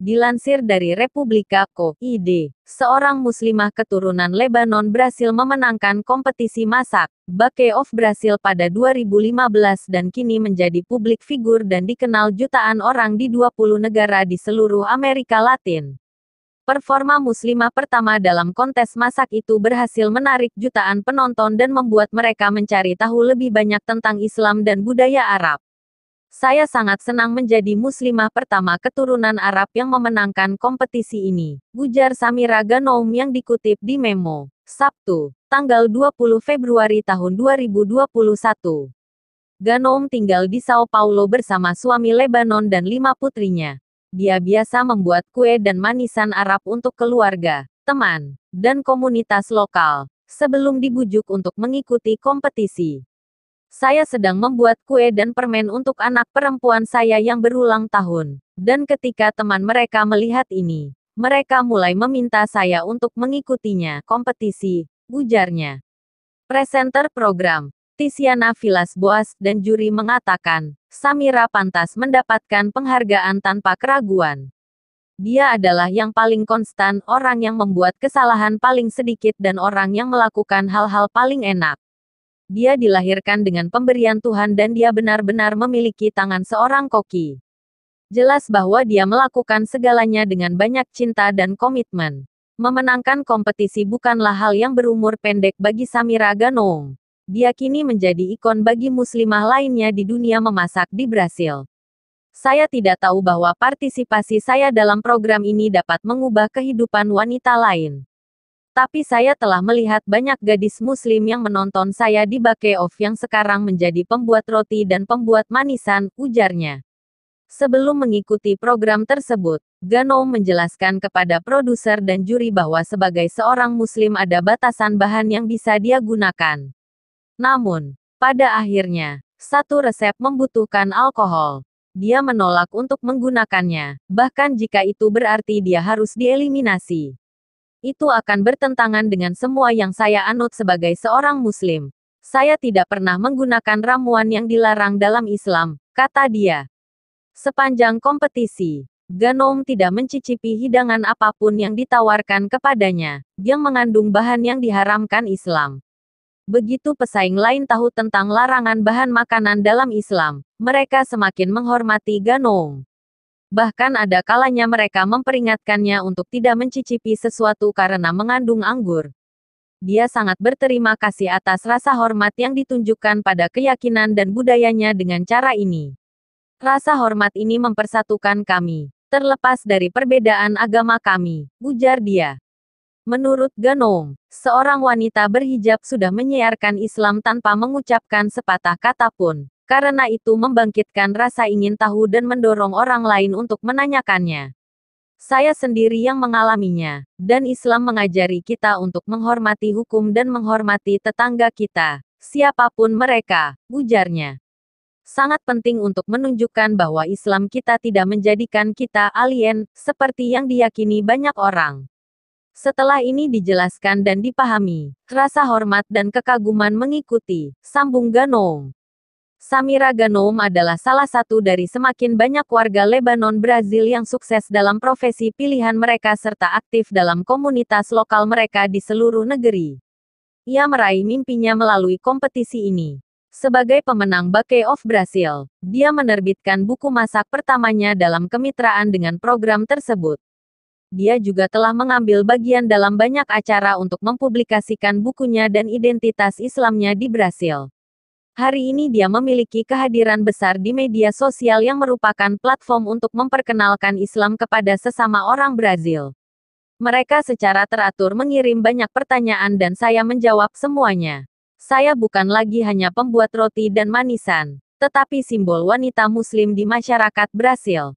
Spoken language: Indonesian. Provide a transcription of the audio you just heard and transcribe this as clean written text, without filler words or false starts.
Dilansir dari Republika.co.id, seorang muslimah keturunan Lebanon berhasil memenangkan kompetisi masak Bake Off Brasil pada 2015 dan kini menjadi publik figur dan dikenal jutaan orang di 20 negara di seluruh Amerika Latin. Performa muslimah pertama dalam kontes masak itu berhasil menarik jutaan penonton dan membuat mereka mencari tahu lebih banyak tentang Islam dan budaya Arab. Saya sangat senang menjadi muslimah pertama keturunan Arab yang memenangkan kompetisi ini, ujar Samira Ganoum yang dikutip di Memo, Sabtu, tanggal 20 Februari tahun 2021. Ganoum tinggal di Sao Paulo bersama suami Lebanon dan 5 putrinya. Dia biasa membuat kue dan manisan Arab untuk keluarga, teman, dan komunitas lokal, sebelum dibujuk untuk mengikuti kompetisi. Saya sedang membuat kue dan permen untuk anak perempuan saya yang berulang tahun, dan ketika teman mereka melihat ini, mereka mulai meminta saya untuk mengikutinya, kompetisi, ujarnya. Presenter program, Tiziana Villas-Boas dan juri mengatakan, Samira pantas mendapatkan penghargaan tanpa keraguan. Dia adalah yang paling konstan, orang yang membuat kesalahan paling sedikit dan orang yang melakukan hal-hal paling enak. Dia dilahirkan dengan pemberian Tuhan dan dia benar-benar memiliki tangan seorang koki. Jelas bahwa dia melakukan segalanya dengan banyak cinta dan komitmen. Memenangkan kompetisi bukanlah hal yang berumur pendek bagi Samira Ganoum. Dia kini menjadi ikon bagi muslimah lainnya di dunia memasak di Brasil. Saya tidak tahu bahwa partisipasi saya dalam program ini dapat mengubah kehidupan wanita lain. Tapi saya telah melihat banyak gadis muslim yang menonton saya di Bake Off yang sekarang menjadi pembuat roti dan pembuat manisan, ujarnya. Sebelum mengikuti program tersebut, Ganoum menjelaskan kepada produser dan juri bahwa sebagai seorang muslim ada batasan bahan yang bisa dia gunakan. Namun, pada akhirnya, satu resep membutuhkan alkohol. Dia menolak untuk menggunakannya, bahkan jika itu berarti dia harus dieliminasi. Itu akan bertentangan dengan semua yang saya anut sebagai seorang muslim. Saya tidak pernah menggunakan ramuan yang dilarang dalam Islam, kata dia. Sepanjang kompetisi, Ganoum tidak mencicipi hidangan apapun yang ditawarkan kepadanya, yang mengandung bahan yang diharamkan Islam. Begitu pesaing lain tahu tentang larangan bahan makanan dalam Islam, mereka semakin menghormati Ganoum. Bahkan ada kalanya mereka memperingatkannya untuk tidak mencicipi sesuatu karena mengandung anggur. Dia sangat berterima kasih atas rasa hormat yang ditunjukkan pada keyakinan dan budayanya dengan cara ini. Rasa hormat ini mempersatukan kami, terlepas dari perbedaan agama kami, ujar dia. Menurut Ganoum, seorang wanita berhijab sudah menyiarkan Islam tanpa mengucapkan sepatah kata pun. Karena itu membangkitkan rasa ingin tahu dan mendorong orang lain untuk menanyakannya. Saya sendiri yang mengalaminya, dan Islam mengajari kita untuk menghormati hukum dan menghormati tetangga kita, siapapun mereka, ujarnya. Sangat penting untuk menunjukkan bahwa Islam kita tidak menjadikan kita alien, seperti yang diyakini banyak orang. Setelah ini dijelaskan dan dipahami, rasa hormat dan kekaguman mengikuti, sambung Ganoum. Samira Ganoum adalah salah satu dari semakin banyak warga Lebanon Brazil yang sukses dalam profesi pilihan mereka serta aktif dalam komunitas lokal mereka di seluruh negeri. Ia meraih mimpinya melalui kompetisi ini. Sebagai pemenang Bake Off Brasil, dia menerbitkan buku masak pertamanya dalam kemitraan dengan program tersebut. Dia juga telah mengambil bagian dalam banyak acara untuk mempublikasikan bukunya dan identitas Islamnya di Brasil. Hari ini dia memiliki kehadiran besar di media sosial yang merupakan platform untuk memperkenalkan Islam kepada sesama orang Brazil. Mereka secara teratur mengirim banyak pertanyaan dan saya menjawab semuanya. Saya bukan lagi hanya pembuat roti dan manisan, tetapi simbol wanita muslim di masyarakat Brasil.